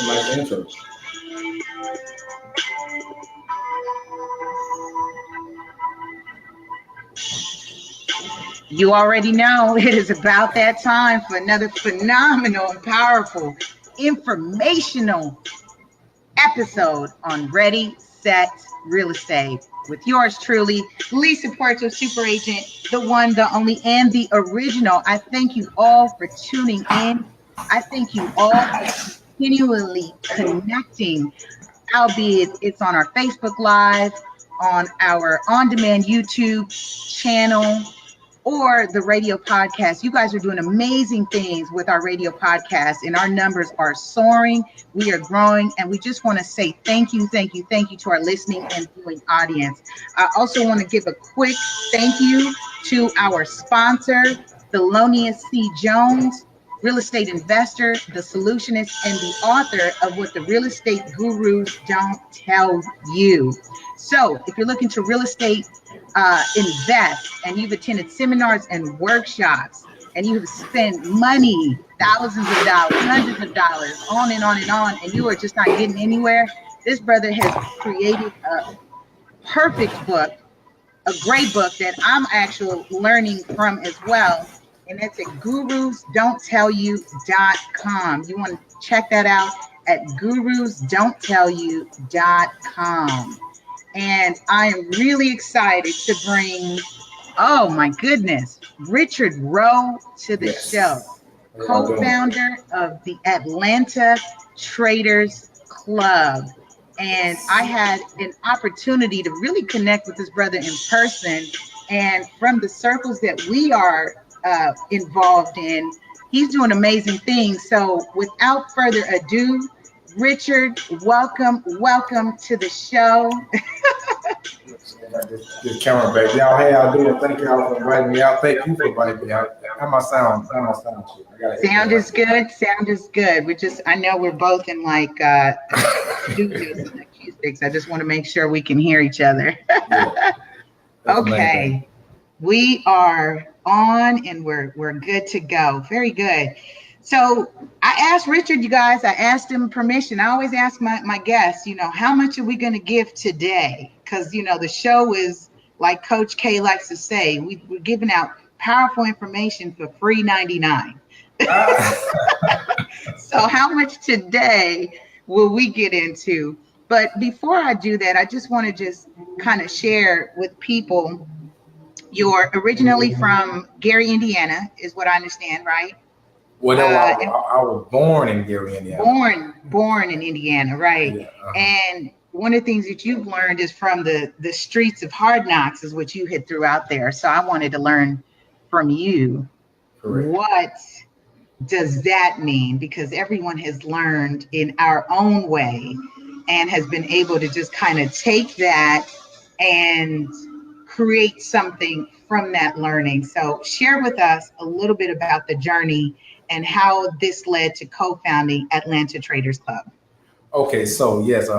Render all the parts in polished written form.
like the intro. You already know it is about that time for another phenomenal and powerful informational episode on Ready, Set, Real Estate with yours truly, Lisa Puerto, Super Agent, the one, the only, and the original. I thank you all for tuning in. I thank you all for continually connecting, albeit it's on our Facebook Live, on our on-demand YouTube channel, or the radio podcast. You guys are doing amazing things with our radio podcast, and our numbers are soaring. We are growing, and we just want to say thank you, thank you, thank you to our listening and viewing audience. I also want to give a quick thank you to our sponsor, Thelonious C. Jones, real estate investor, the solutionist, and the author of What the Real Estate Gurus Don't Tell You. So if you're looking to real estate invest, and you've attended seminars and workshops, and you've spent money, thousands of dollars, hundreds of dollars, on and on and on, and you are just not getting anywhere, this brother has created a perfect book, a great book that I'm actually learning from as well. And that's at gurusdon'ttellyu.com. You want to check that out at gurusdon'ttellyu.com. And I am really excited to bring, oh my goodness, Richard Rowe to the show, co-founder of the Atlanta Traders Club. And I had an opportunity to really connect with this brother in person. And from the circles that we are involved in, he's doing amazing things. So without further ado, Richard, welcome to the show. This camera back. Y'all, how y'all doing? Thank y'all for inviting me out. Thank you for inviting me out. How my sound? Sound is good. Sound is good. I know we're both in like studios and acoustics. I just want to make sure we can hear each other. Yeah, okay, we are on and we're good to go. Very good. So I asked Richard, you guys, I asked him permission. I always ask my guests, how much are we going to give today? Because, the show is, like Coach K likes to say, we're giving out powerful information for free 99. So how much today will we get into? But before I do that, I just want to just kind of share with people, you're originally from Gary, Indiana, is what I understand, right? Well, I was born in Gary, Indiana. Born in Indiana, right? Yeah, And one of the things that you've learned is from the streets of hard knocks is what you had threw out there. So I wanted to learn from you. Correct. What does that mean? Because everyone has learned in our own way and has been able to just kind of take that and create something from that learning. So share with us a little bit about the journey and how this led to co-founding Atlanta Traders Club. Okay, so yes,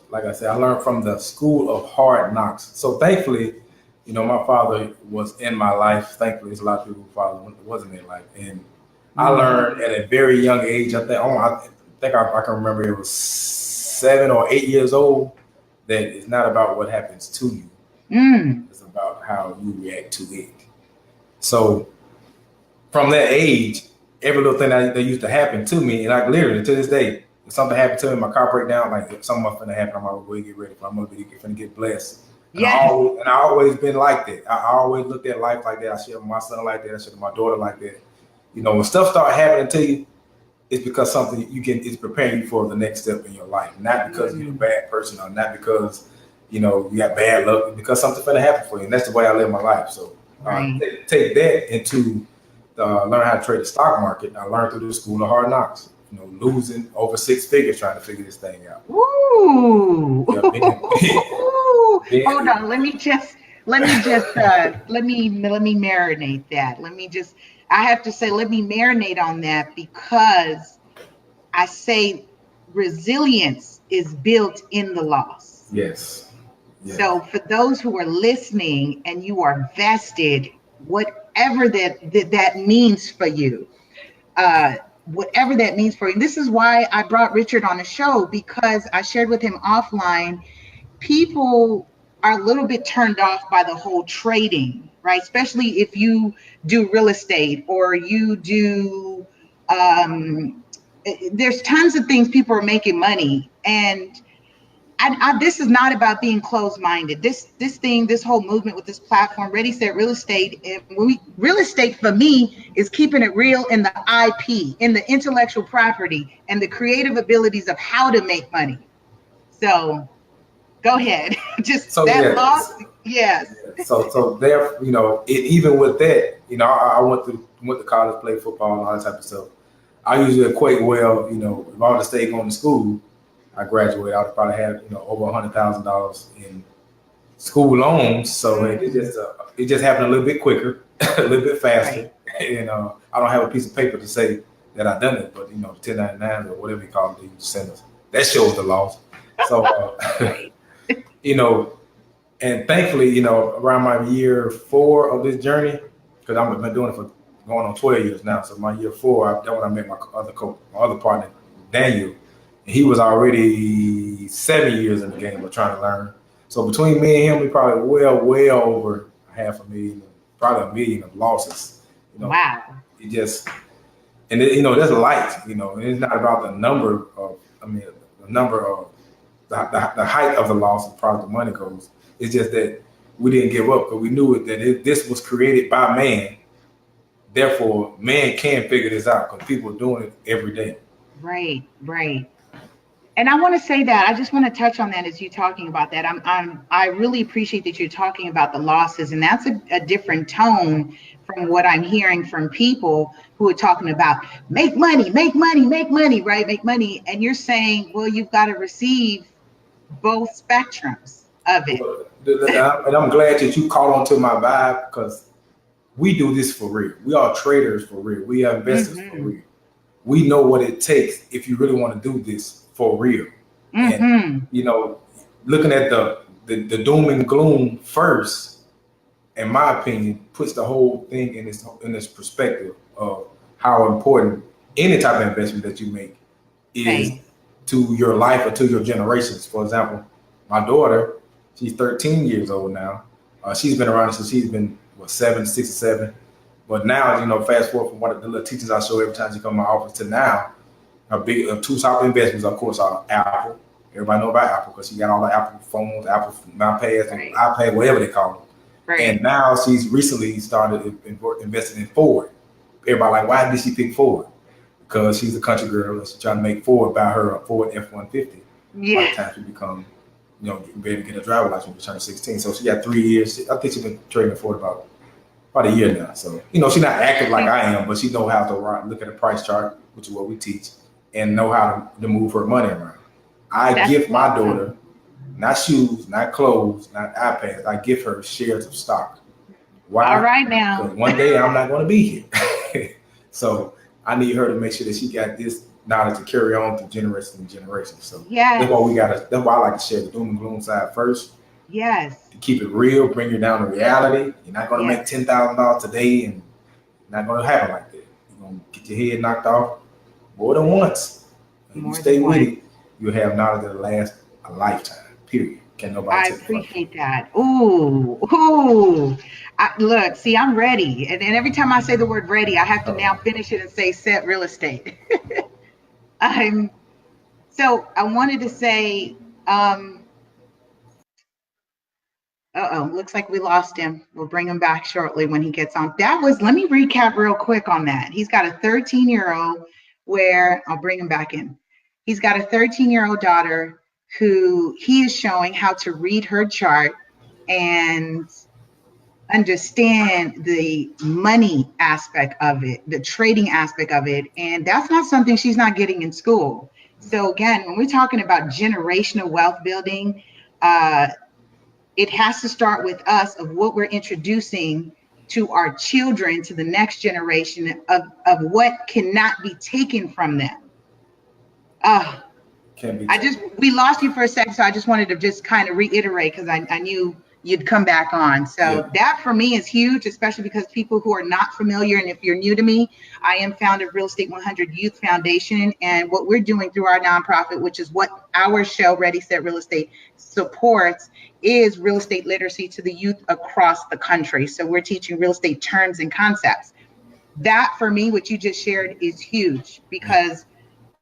like I said, I learned from the school of hard knocks. So thankfully, my father was in my life. Thankfully, there's a lot of people who father wasn't in life. And I learned at a very young age, I think I can remember it was 7 or 8 years old, that it's not about what happens to you. It's about how you react to it. So from that age, every little thing that used to happen to me, and I literally to this day, if something happened to me, my car break down, like if something's finna happen, I'm gonna get ready for. I'm gonna be finna get blessed. Yeah. And I always been like that. I always looked at life like that. I share with my son like that. I share with my daughter like that. When stuff start happening to you, it's because something is preparing you for the next step in your life. Not because you're a bad person, or not because you got bad luck, because something's finna happen for you. And that's the way I live my life. So take that into learn how to trade the stock market. I learned through the school of hard knocks. Losing over 6 figures trying to figure this thing out. Ooh. Hold on. Let me marinate that. I have to say, let me marinate on that, because I say resilience is built in the loss. Yes. So for those who are listening and you are vested, whatever that means for you, whatever that means for you. This is why I brought Richard on the show, because I shared with him offline, people are a little bit turned off by the whole trading, right? Especially if you do real estate or you do, there's tons of things people are making money. And this is not about being closed-minded. This whole movement with this platform, Ready Set Real Estate, real estate for me is keeping it real in the IP, in the intellectual property, and the creative abilities of how to make money. So go ahead. Just So that yeah, loss, yes. so there, even with that, I went to college, played football, and all that type of stuff. I usually equate, well, if I would have stayed going to school, I graduated, I would probably have over $100,000 in school loans. So it just happened a little bit quicker, a little bit faster, right. And I don't have a piece of paper to say that I've done it, but 1099 or whatever you call it, you send us. That shows the loss. So and thankfully, around my year 4 of this journey, because I've been doing it for going on 12 years now. So my year 4, that's when I met my other partner, Daniel. And he was already 7 years in the game of trying to learn. So between me and him, we probably well over $500,000, probably $1 million of losses. Wow. It just, and that's light. It's not about the number of, the height of the loss as far as the money goes. It's just that we didn't give up because we knew this was created by man. Therefore, man can figure this out because people are doing it every day. Right. And I want to say that I just want to touch on that as you talking about that. I really appreciate that you're talking about the losses, and that's a different tone from what I'm hearing from people who are talking about make money, right? Make money, and you're saying, well, you've got to receive both spectrums of it. And I'm glad that you caught on to my vibe because we do this for real. We are traders for real. We are investors for real. We know what it takes if you really want to do this for real. And looking at the doom and gloom first, in my opinion, puts the whole thing in this perspective of how important any type of investment that you make is to your life or to your generations. For example, my daughter, she's 13 years old now. She's been around since she's been 6 or 7. But now, fast forward from one of the little teachings I show every time she comes to my office to now, two top investments, of course, are Apple. Everybody know about Apple because she got all the Apple phones, Apple iPads, and iPad, whatever they call them. Right. And now she's recently started investing in Ford. Everybody like, why did she pick Ford? Because she's a country girl and she's trying to make Ford buy her a Ford F-150. Yeah. By the time she become, ready to get a driver's license when she turns 16. So she got 3 years. I think she's been trading Ford about a year now. So, she's not active like I am, but she knows how to look at a price chart, which is what we teach, and know how to move her money around. I gift my daughter, not shoes, not clothes, not iPads. I give her shares of stock. Why? All right now. Because one day I'm not going to be here. So I need her to make sure that she got this knowledge to carry on through generation and generation. So that's why I like to share the doom and gloom side first. Yes. To keep it real, bring you down to reality. You're not going to make $10,000 today, and not going to happen like that. You're going to get your head knocked off more than once. If you stay with it, you'll have knowledge that'll last a lifetime. Period. Can nobody take it from you. I appreciate that. Ooh. Look, see, I'm ready. And every time I say the word ready, I have to now finish it and say set real estate. So I wanted to say, looks like we lost him. We'll bring him back shortly when he gets on. Let me recap real quick on that. He's got a 13-year-old I'll bring him back in. He's got a 13-year-old daughter who he is showing how to read her chart and understand the money aspect of it, the trading aspect of it. And that's not something she's not getting in school. So again, when we're talking about generational wealth building, it has to start with us of what we're introducing to our children, to the next generation of what cannot be taken from them. We lost you for a second, so I just wanted to just kind of reiterate because I knew you'd come back on. So that for me is huge, especially because people who are not familiar, and if you're new to me, I am founder of Real Estate 100 Youth Foundation, and what we're doing through our nonprofit, which is what our show Ready Set Real Estate supports, is real estate literacy to the youth across the country. So we're teaching real estate terms and concepts. That for me, what you just shared, is huge, because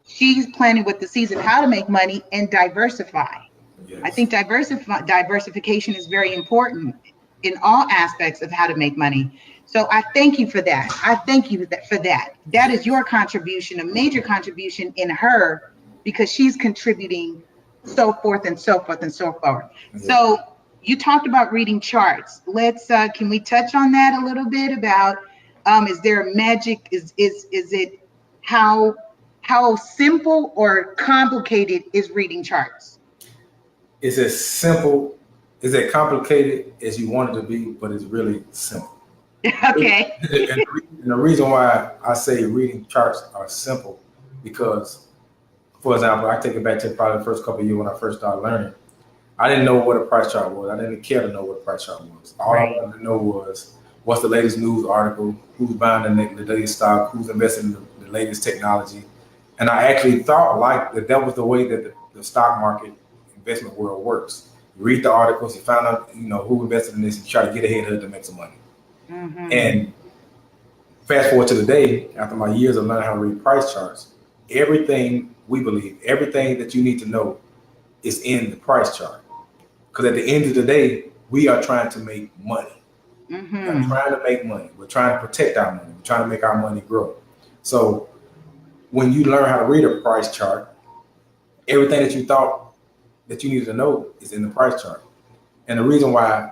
she's planning with the season how to make money and diversify. Yes. I think diversification is very important in all aspects of how to make money. So I thank you for that. I thank you for that. That is your contribution, a major contribution in her, because she's contributing so forth and so forth and so forth. Yes. So you talked about reading charts. Let's can we touch on that a little bit about is there a magic? Is it how simple or complicated is reading charts? It's as simple, it's as complicated as you want it to be, but it's really simple. Okay. And the reason why I say reading charts are simple, because, for example, I take it back to probably the first couple of years when I first started learning. I didn't know what a price chart was. I didn't care to know what a price chart was. All I wanted to know was what's the latest news article, who's buying the latest stock, who's investing in the latest technology. And I actually thought like that was the way that the stock market investment world works. You read the articles, you find out, who invested in this, and you try to get ahead of it to make some money. Mm-hmm. And fast forward to today, after my years of learning how to read price charts, everything we believe, everything that you need to know is in the price chart. Because at the end of the day, we are trying to make money. Mm-hmm. We're trying to make money. We're trying to protect our money. We're trying to make our money grow. So when you learn how to read a price chart, everything that you thought that you needed to know is in the price chart. And the reason why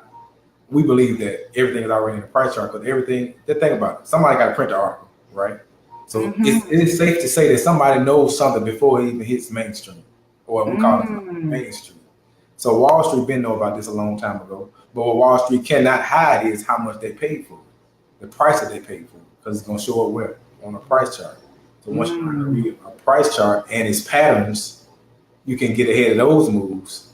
we believe that everything is already in the price chart, because everything, just think about it. Somebody got to print the article, right? So it's safe to say that somebody knows something before it even hits mainstream, or we call it mainstream. So Wall Street been know about this a long time ago, but what Wall Street cannot hide is how much they paid for it, the price that they paid for it, because it's going to show up where? On a price chart. So once you learn to read a price chart and its patterns, you can get ahead of those moves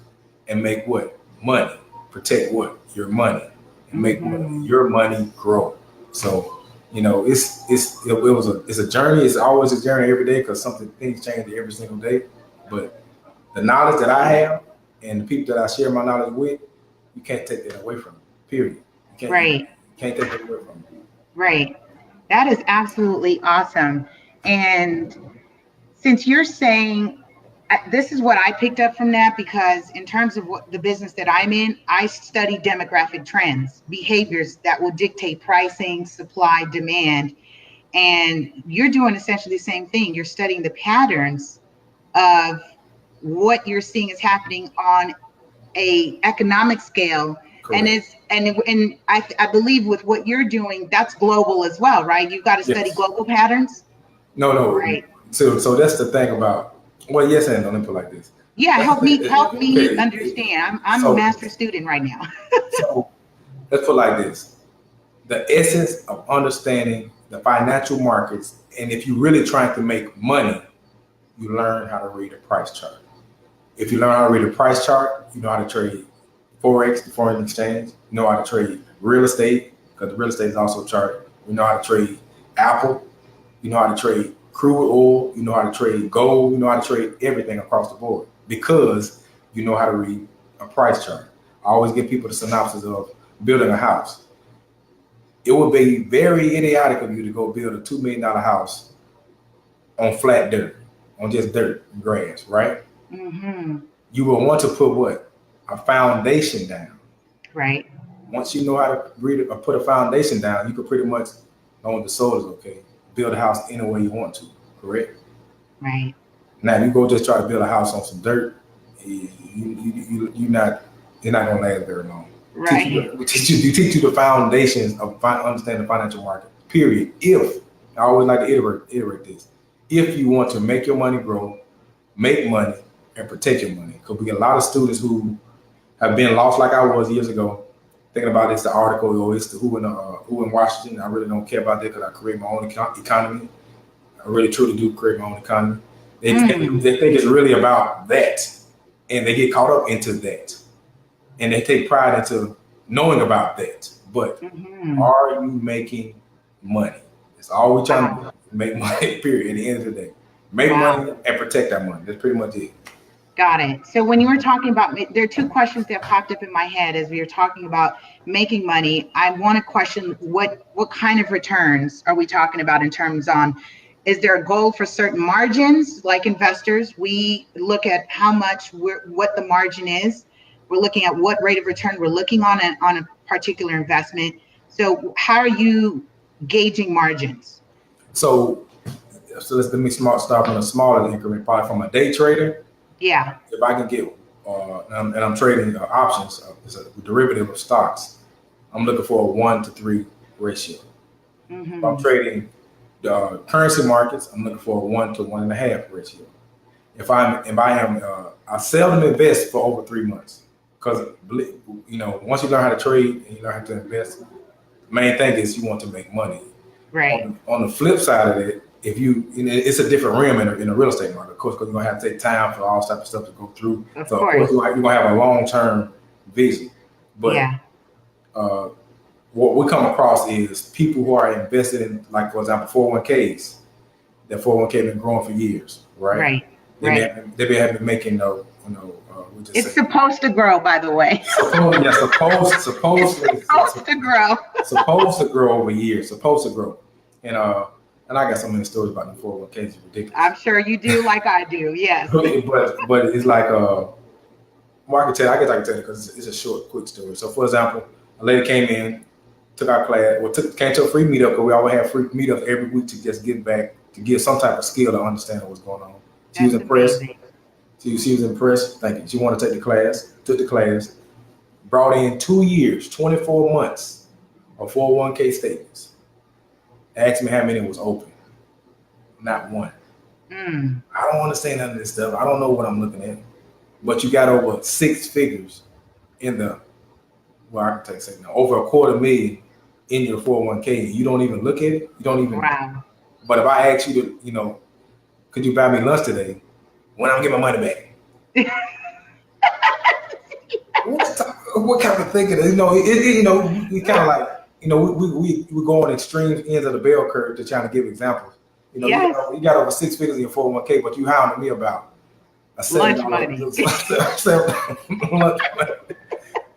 and make what? Money. Protect what? Your money. And make your money grow. So, it's a journey. It's always a journey every day, because things change every single day. But the knowledge that I have and the people that I share my knowledge with, you can't take that away from me. Period. You can't take that away from me. Right. That is absolutely awesome. And since you're saying, this is what I picked up from that, because in terms of what the business that I'm in, I study demographic trends, behaviors that will dictate pricing, supply, demand. And you're doing essentially the same thing. You're studying the patterns of what you're seeing is happening on a economic scale. Correct. And I believe with what you're doing, that's global as well, right? You've got to study global patterns. No. Right. So that's the thing about, well, yes and no, let me put it like this. Yeah, help me understand. I'm a master student right now. So let's put it like this. The essence of understanding the financial markets, and if you're really trying to make money, you learn how to read a price chart. If you learn how to read a price chart, you know how to trade Forex, the foreign exchange. You know how to trade real estate, because real estate is also charted. You know how to trade Apple. You know how to trade crude oil. You know how to trade gold. You know how to trade everything across the board, because you know how to read a price chart. I always give people the synopsis of building a house. It would be very idiotic of you to go build a $2 million house on flat dirt, on just dirt and grass, right? Mm-hmm. You will want to put what? A foundation down. Right. Once you know how to read or put a foundation down, you can pretty much, as long as the soil is okay, build a house any way you want to, correct? Right. Now, if you go just try to build a house on some dirt, you're not going to last very long. Right. We teach you the foundations of understanding the financial market, period. If, I always like to iterate this, if you want to make your money grow, make money, and protect your money. Because we get a lot of students who have been lost like I was years ago, thinking about it's the article or it's the who in Washington. I really don't care about that, because I create my own economy. I really truly do create my own economy. They think it's really about that, and they get caught up into that, and they take pride into knowing about that. But are you making money? It's all we're trying to do. Make money, period, at the end of the day. Make money and protect that money. That's pretty much it. Got it. So when you were talking about, there are two questions that popped up in my head as we were talking about making money. I want to question what kind of returns are we talking about in terms on, is there a goal for certain margins? Like investors, we look at how much what the margin is. We're looking at what rate of return we're looking on a particular investment. So how are you gauging margins? So let me start from a smaller increment, probably from a day trader. Yeah. If I can get, and I'm trading options, it's a derivative of stocks. I'm looking for a 1-to-3 ratio. If I'm trading currency markets, I'm looking for a 1-to-1.5 ratio. I seldom invest for over 3 months because once you learn how to trade and you learn how to invest, the main thing is you want to make money. Right. On the flip side of it, it's a different realm in a real estate market, of course, because you're gonna have to take time for all type of stuff to go through. Of course, you're gonna have a long-term vision. But what we come across is people who are invested in, like for example, 401ks. That 401k been growing for years, right? They've been making it's supposed to grow, by the way. Supposed to grow. Supposed to grow over years. Supposed to grow, and I got so many stories about the 401ks. It's ridiculous. I'm sure you do, like I do. Yes. but it's like I can tell you because it's a short, quick story. So, for example, a lady came in, took our class, came to a free meetup because we always have free meetups every week to just give back, to give some type of skill to understand what's going on. She was impressed. She was impressed. Thank you. She wanted to take the class. Took the class. Brought in 2 years, 24 months of 401k statements. Asked me how many was open. Not one. I don't understand none of this stuff. I don't know what I'm looking at. But you got over 6 figures in the, I can say now, over $250,000 in your 401k. You don't even look at it. You don't even. Wow. But if I ask you to, could you buy me lunch today? When I'm getting my money back. What kind of thinking? We kind of like, we go on extreme ends of the bell curve to trying to give examples. You got over 6 figures in your 401k, but you hounded me about a lunch money. Lunch money.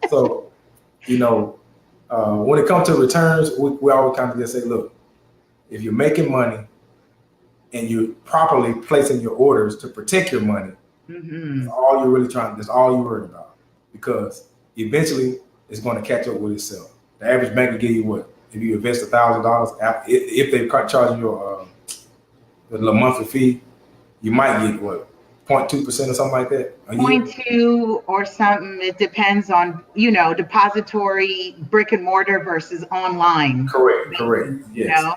So, when it comes to returns, we always kind of just say, look, if you're making money and you're properly placing your orders to protect your money, that's all you're really that's all you're worried about. Because eventually it's going to catch up with itself. The average bank will give you what? If you invest $1,000, if they charging you the monthly fee, you might get what? 0.2% or something like that? 0.2 or something. It depends on, depository brick and mortar versus online. Correct. Yes.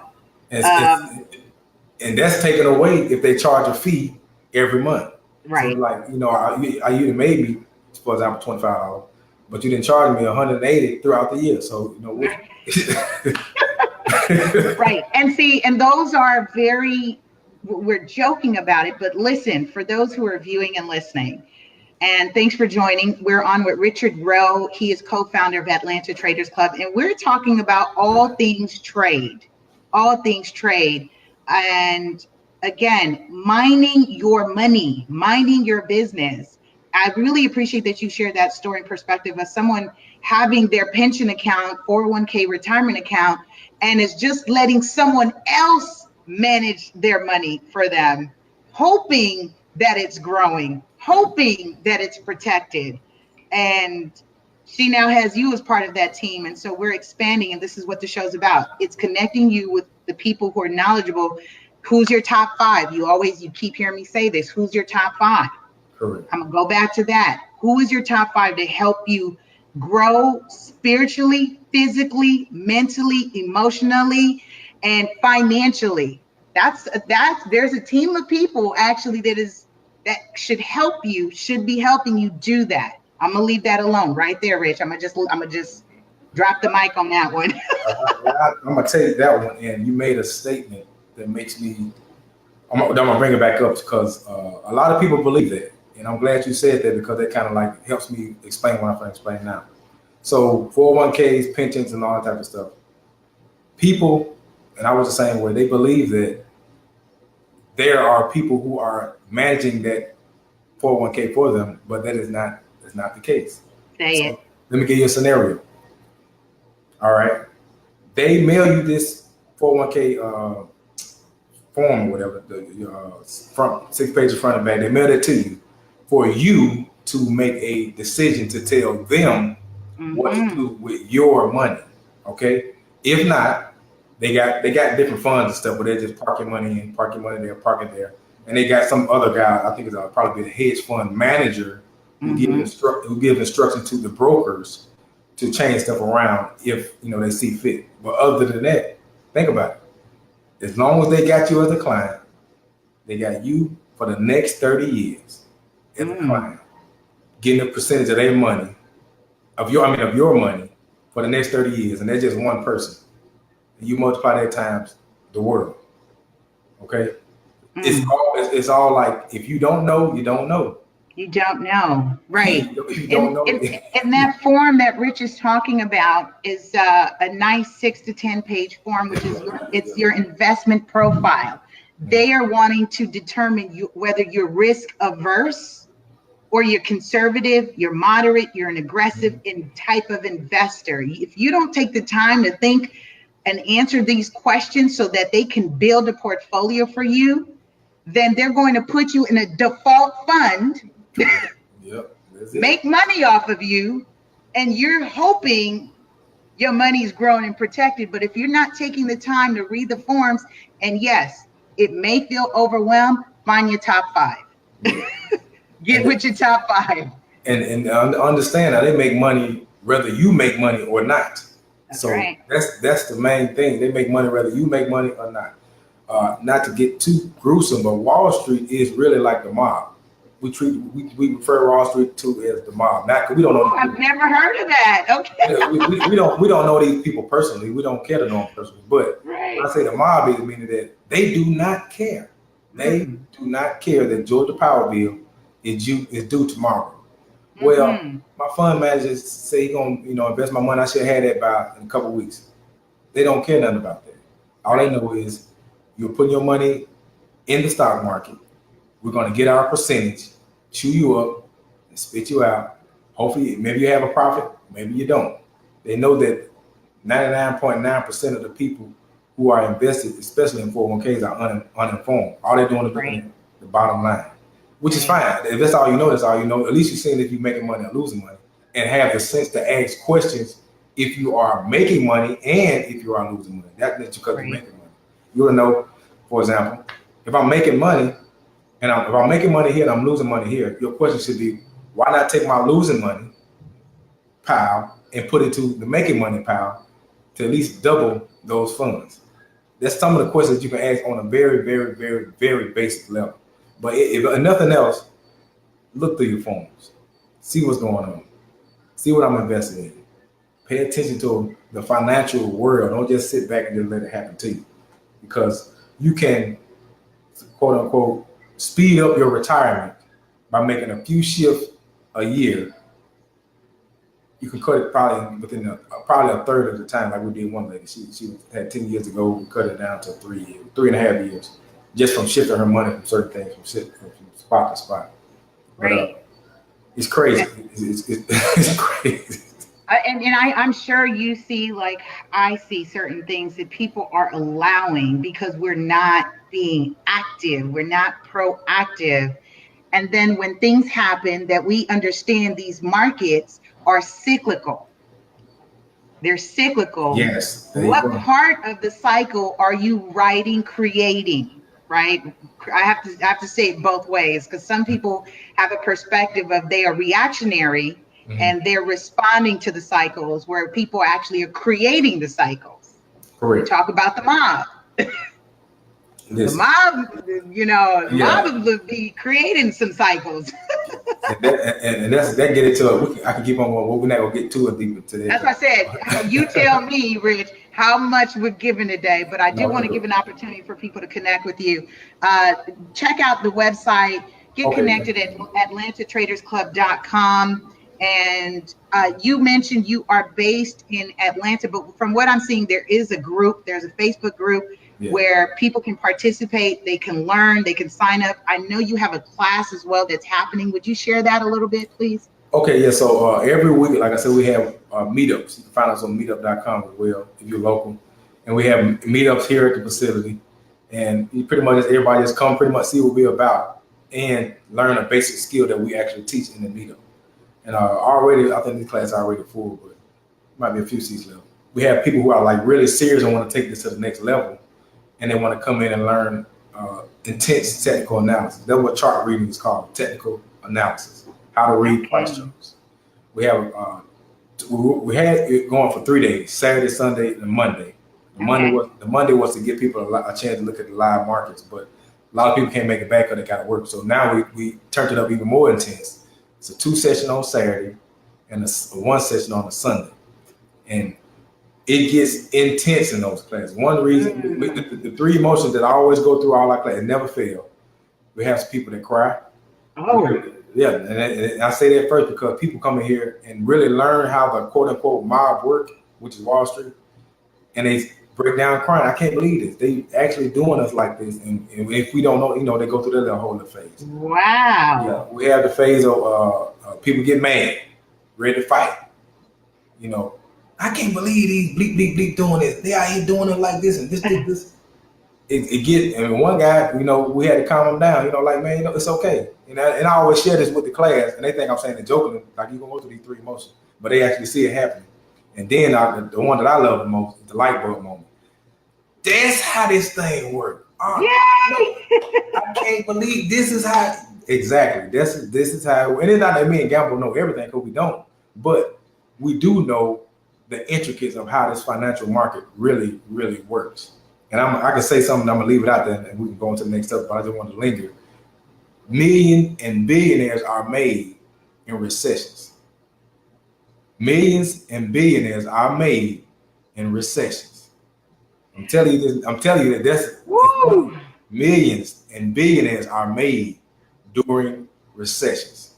And that's taken away if they charge a fee every month. Right. So like, you made me, for example, $25, but you didn't charge me $180 throughout the year. So, Right. And those are we're joking about it, but listen, for those who are viewing and listening, and thanks for joining. We're on with Richard Rowe. He is co-founder of Atlanta Traders Club, and we're talking about all things trade. And again, minding your money, minding your business. I really appreciate that you shared that story and perspective of someone having their pension account, 401k retirement account, and is just letting someone else manage their money for them, hoping that it's growing, hoping that it's protected. And she now has you as part of that team. And so we're expanding, and this is what the show's about. It's connecting you with the people who are knowledgeable. Who's your top 5? You keep hearing me say this. Who's your top 5? Correct. I'm gonna go back to that. Who is your top 5 to help you grow spiritually, physically, mentally, emotionally, and financially? There's a team of people actually that should be helping you do that. I'm gonna leave that alone right there, Rich. I'm gonna just drop the mic on that one. I'm gonna take that one, and you made a statement that makes me. I'm gonna bring it back up because a lot of people believe that, and I'm glad you said that because that kind of like helps me explain what I'm going to explain now. So 401ks, pensions, and all that type of stuff. People, and I was the same way, they believe that there are people who are managing that 401k for them, but that's not the case. Say it. So let me give you a scenario. All right. They mail you this 401k form or whatever, the front 6 pages front and back. They mail it to you for you to make a decision to tell them what to do with your money. Okay. If not, they got different funds and stuff, but they just park your money in, park your money there, park it there. And they got some other guy, I think it's probably a hedge fund manager who gives instruction to the brokers to change stuff around if they see fit. But other than that, think about it. As long as they got you as a client, they got you for the next 30 years as a client, getting a percentage of their money, of your money for the next 30 years, and that's just one person. And you multiply that times the world. Okay? It's all like, if you don't know, you don't know. You don't know, right? You don't know. And that form that Rich is talking about is a nice 6 to 10 page form, which is your investment profile. They are wanting to determine whether you're risk averse or you're conservative, you're moderate, you're an aggressive type of investor. If you don't take the time to think and answer these questions so that they can build a portfolio for you, then they're going to put you in a default fund. Yep, make money off of you, and you're hoping your money's grown and protected. But if you're not taking the time to read the forms, and yes, it may feel overwhelmed, find your top 5. Get with your top 5. And understand that they make money whether you make money or not. That's right. That's the main thing. They make money whether you make money or not. Not to get too gruesome, but Wall Street is really like the mob. We refer Wall Street to as the mob. Not, we don't know. I've never heard of that. Okay. we don't know these people personally. We don't care to know them personally. But when I say the mob is meaning that they do not care. They do not care that Georgia Power bill is due tomorrow. Well, my fund managers say he's gonna invest my money. I should have had that by in a couple of weeks. They don't care nothing about that. All they know is you're putting your money in the stock market. We're going to get our percentage, chew you up, and spit you out. Hopefully, maybe you have a profit, maybe you don't. They know that 99.9% of the people who are invested, especially in 401ks, are uninformed. All they're doing is looking at the bottom line, which is fine. If that's all you know, that's all you know. At least you're seeing if you're making money or losing money, and have the sense to ask questions if you are making money and if you are losing money. That's because you're making money. You want to know, for example, if I'm making money, and if I'm making money here and I'm losing money here, your question should be, why not take my losing money pile and put it to the making money pile to at least double those funds? That's some of the questions you can ask on a very, very, very, very basic level. But if nothing else, look through your forms. See what's going on. See what I'm investing in. Pay attention to the financial world. Don't just sit back and just let it happen to you. Because you can, quote unquote, speed up your retirement by making a few shifts a year. You can cut it probably within probably a third of the time, like we did one lady. She had 10 years ago. We cut it down to 3.5 years, just from shifting her money from certain things, from spot to spot. But it's crazy. It's crazy. And I'm sure you see, like I see certain things that people are allowing because we're not being active. We're not proactive. And then when things happen that we understand these markets are cyclical. They're cyclical. Yes. What part of the cycle are you writing, creating, right? I have to say it both ways, because some people have a perspective of they are reactionary and they're responding to the cycles, where people actually are creating the cycles. Correct. We talk about the mob. The mob, mob will be creating some cycles. and that get into I can keep on going. We're not gonna get too deep today. That's what I said. You tell me, Rich, how much we're giving today, but I do want to give an opportunity for people to connect with you. Check out the website. Get connected at AtlantaTradersClub.com. And you mentioned you are based in Atlanta, but from what I'm seeing, there's a Facebook group where people can participate, they can learn, they can sign up. I know you have a class as well that's happening. Would you share that a little bit, please? Okay, yeah. So every week, like I said, we have meetups. You can find us on meetup.com as well if you're local. And we have meetups here at the facility. And you pretty much everybody just come pretty much see what we're about and learn a basic skill that we actually teach in the meetup. And already, I think this class is already full, but might be a few seats left. We have people who are like really serious and want to take this to the next level, and they want to come in and learn intense technical analysis. That's what chart reading is called, technical analysis. How to read price charts. We have we had it going for 3 days: Saturday, Sunday, and Monday. The Monday was to give people a chance to look at the live markets, but a lot of people can't make it back because they got to work. So now we turned it up even more intense. It's a 2 session on Saturday and a 1 session on a Sunday, and it gets intense in those classes. One reason, the 3 emotions that I always go through all our classes never fail. We have some people that cry. Oh. Yeah, and I say that first because people come in here and really learn how the quote unquote mob work, which is Wall Street, and they break down crying. I can't believe this. They actually doing us like this, and if we don't know, they go through their little holding phase. Wow. Yeah, we have the phase of people get mad, ready to fight. I can't believe these bleep doing this. They out here doing it like this and this. And one guy, we had to calm him down. Like, man, it's okay. And I always share this with the class, and they think I'm saying it jokingly, like you're gonna go through these 3 emotions, but they actually see it happening. And then the one that I love the most is the light bulb moment. That's how this thing works. I can't believe this is how. Exactly. This is how. And it's not that me and Gamble know everything, because we don't. But we do know the intricacies of how this financial market really, really works. And I can say something. I'm gonna leave it out there, and we can go into the next step. But I just want to linger. Millions and billionaires are made in recessions. Millions and billionaires are made in recessions. I'm telling you this. I'm telling you that that's millions and billionaires are made during recessions.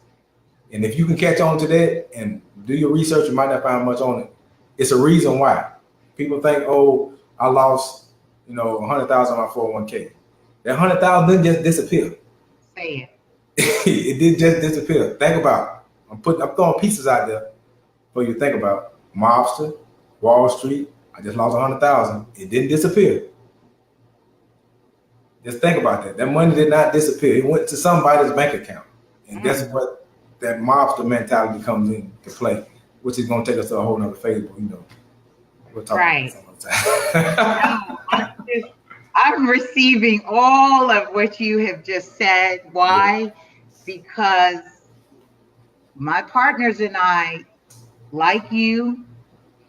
And if you can catch on to that and do your research, you might not find much on it. It's a reason why. People think, oh, I lost, $100,000 on my 401k. That 100,000 didn't just disappear. Say it. It didn't just disappear. Think about it. I'm throwing pieces out there for you to think about. Mobster, Wall Street. I just lost 100,000. It didn't disappear. Just think about that. That money did not disappear. It went to somebody's bank account, and that's what that mobster mentality comes into play, which is going to take us to a whole nother phase. But we'll talk about some other time. I'm receiving all of what you have just said. Why? Yeah. Because my partners and I, like you,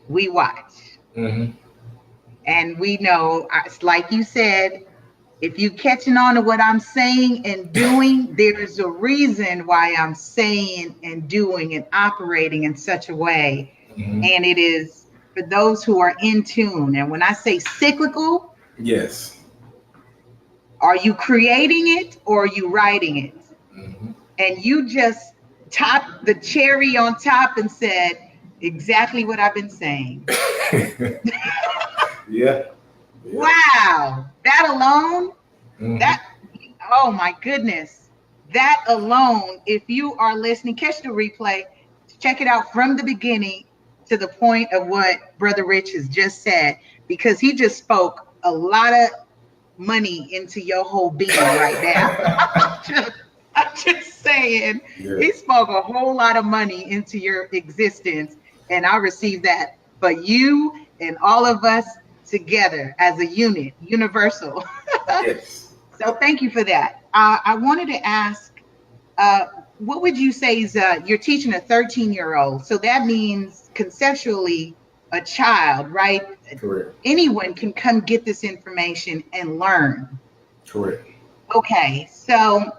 we watch. Mm-hmm. And we know, like you said, if you catching on to what I'm saying and doing, there's a reason why I'm saying and doing and operating in such a way. Mm-hmm. And it is for those who are in tune. And when I say cyclical, yes. Are you creating it or are you writing it? Mm-hmm. And you just topped the cherry on top and said exactly what I've been saying. Yeah. Wow. That alone, oh my goodness. That alone, if you are listening, catch the replay, check it out from the beginning to the point of what Brother Rich has just said, because he just spoke a lot of money into your whole being right now. I'm just saying, He spoke a whole lot of money into your existence, and I received that for you and all of us together as a unit, universal. Yes. So thank you for that. I wanted to ask, what would you say is you're teaching a 13-year-old? So that means conceptually a child, right? Correct. Anyone can come get this information and learn. Correct. Okay, so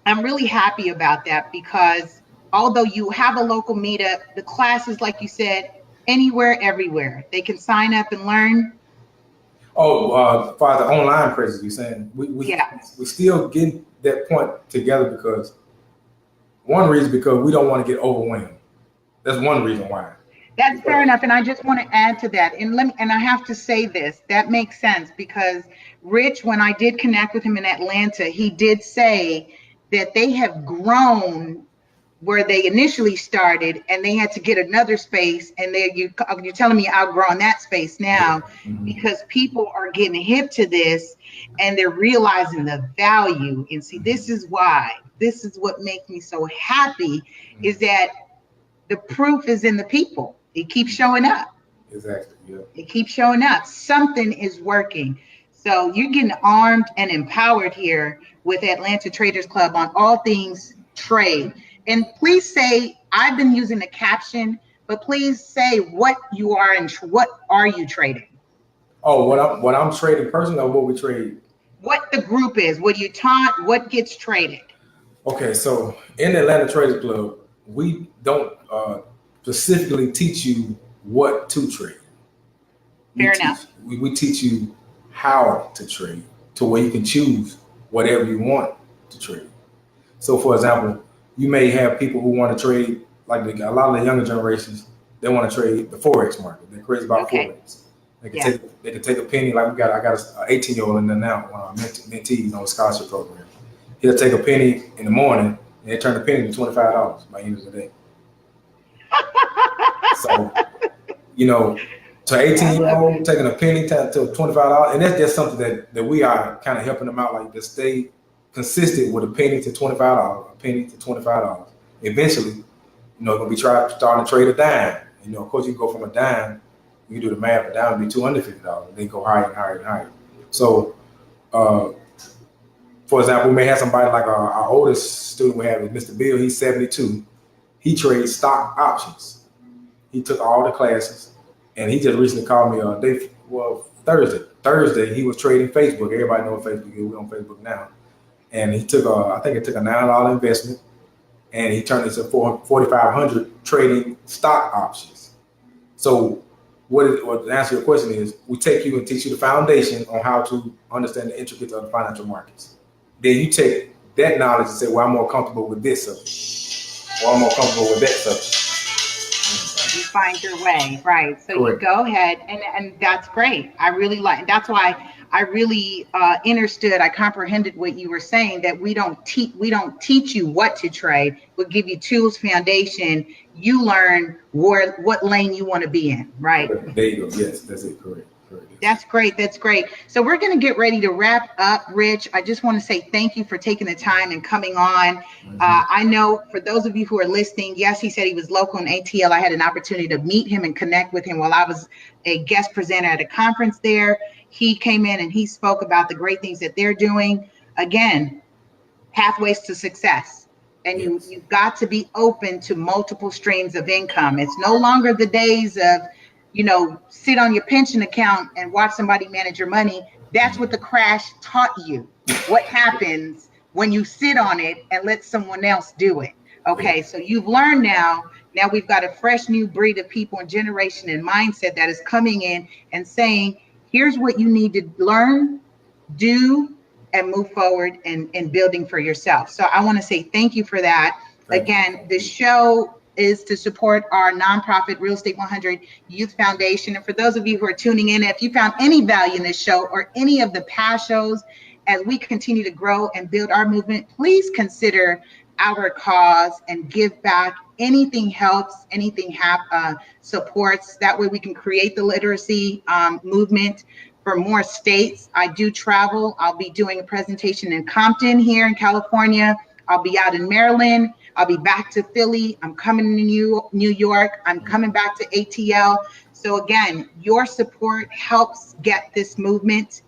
I'm really happy about that, because although you have a local meetup, the classes, like you said, anywhere, everywhere. They can sign up and learn. Oh, for the online presence, you're saying we still get that point together, because one reason, because we don't want to get overwhelmed. That's one reason why. That's fair enough. And I just want to add to that. And I have to say this, that makes sense because Rich, when I did connect with him in Atlanta, he did say that they have grown where they initially started and they had to get another space. And you're telling me outgrown that space now because people are getting hip to this and they're realizing the value. And see, this is what makes me so happy is that the proof is in the people. It keeps showing up. Exactly. Yeah. It keeps showing up. Something is working. So you're getting armed and empowered here with Atlanta Traders Club on all things trade. And please say, I've been using the caption, but please say what you are and what are you trading? Oh, what I'm trading personally or what we trade? What the group is, what you taught, what gets traded. Okay, so in the Atlanta Traders Club, we don't specifically teach you what to trade. Fair enough. We teach you how to trade to where you can choose whatever you want to trade. So, for example, you may have people who want to trade, like a lot of the younger generations, they want to trade the Forex market. They're crazy about Forex. They can take a penny, like I got an 18-year-old in there now, one of our mentees on a scholarship program. He'll take a penny in the morning and he'll turn the penny to $25 by the end of the day. So, to 18-year-old taking a penny to $25, and that's just something that we are kind of helping them out, like to stay consistent with a penny to $25. Eventually, gonna be starting to trade a dime. Of course, you can go from a dime. You can do the math. A dime would be $250. They go higher and higher and higher. So, for example, we may have somebody like our oldest student we have is Mr. Bill. He's 72. He trades stock options. He took all the classes, and he just recently called me Thursday. Thursday, he was trading Facebook. Everybody knows Facebook is. We're on Facebook now. And he took I think it took a $9 investment, and he turned it to $4,500 trading stock options. So what the answer to your question is, we take you and teach you the foundation on how to understand the intricacies of the financial markets. Then you take that knowledge and say, well, I'm more comfortable with this subject, or I'm more comfortable with that subject. You find your way, right? So Correct. You go ahead, and that's great. I really like. That's why I really understood. I comprehended what you were saying. That we don't teach you what to trade. We'll give you tools, foundation. You learn what lane you want to be in, right? There you go. Yes, that's it. Correct. That's great. That's great. So we're going to get ready to wrap up, Rich. I just want to say thank you for taking the time and coming on. I know for those of you who are listening, yes, he said he was local in ATL. I had an opportunity to meet him and connect with him while I was a guest presenter at a conference there. He came in and he spoke about the great things that they're doing. Again, pathways to success. And you've got to be open to multiple streams of income. It's no longer the days of sit on your pension account and watch somebody manage your money. That's what the crash taught you. What happens when you sit on it and let someone else do it? Okay, so you've learned now. Now we've got a fresh new breed of people and generation and mindset that is coming in and saying, here's what you need to learn, do, and move forward in building for yourself. So I want to say thank you for that. Again, the show is to support our nonprofit Real Estate 100 Youth Foundation. And for those of you who are tuning in, if you found any value in this show or any of the past shows, as we continue to grow and build our movement, please consider our cause and give back. Anything helps, anything supports. That way we can create the literacy movement for more states. I do travel. I'll be doing a presentation in Compton here in California. I'll be out in Maryland. I'll be back to Philly. I'm coming to New York. I'm coming back to ATL. So again, your support helps get this movement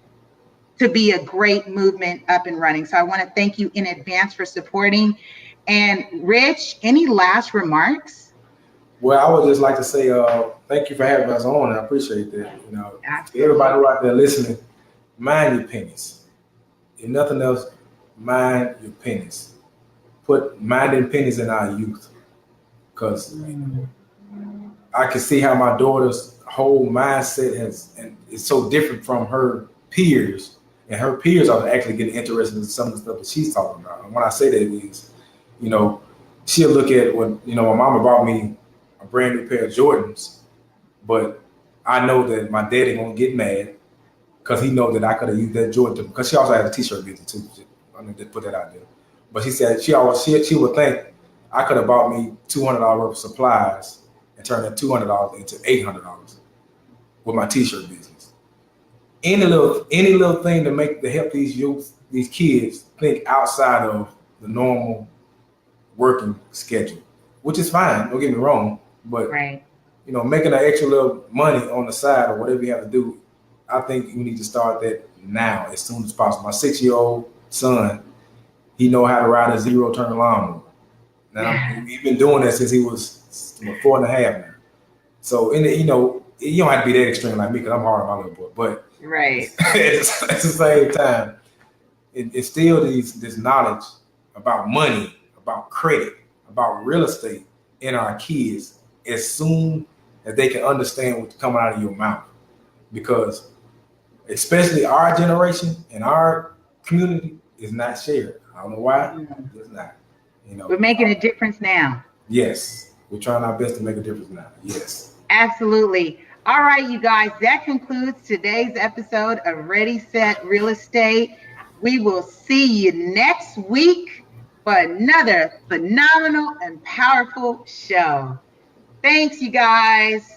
to be a great movement up and running. So I want to thank you in advance for supporting. And Rich, any last remarks? Well, I would just like to say thank you for having us on. I appreciate that. Everybody who out there listening, mind your pennies. If nothing else, mind your pennies. Put minding pennies in our youth, because I can see how my daughter's whole mindset is so different from her peers, and her peers are actually getting interested in some of the stuff that she's talking about. And when I say that is, she'll look at when my mama bought me a a brand new pair of Jordans, but I know that my daddy won't get mad because he knows that I could have used that Jordan because she also had a t-shirt business too. I mean, to put that out there. But she said she would think I could have bought me $200 worth of supplies and turned that $200 into $800 with my t-shirt business. Any little thing to help these kids think outside of the normal working schedule, which is fine. Don't get me wrong, but Right. making an extra little money on the side or whatever you have to do, I think you need to start that now as soon as possible. My 6-year-old son, he know how to ride a zero-turn lawnmower. Now he's been doing that since he was 4.5 now. So you don't have to be that extreme like me because I'm hard on my little boy. But Right. at the same time, it's still this knowledge about money, about credit, about real estate in our kids as soon as they can understand what's coming out of your mouth. Because especially our generation and our community is not shared. I don't know why. It's not. We're making a difference now. Yes. We're trying our best to make a difference now. Yes. Absolutely. All right, you guys, that concludes today's episode of Ready, Set, Real Estate. We will see you next week for another phenomenal and powerful show. Thanks, you guys.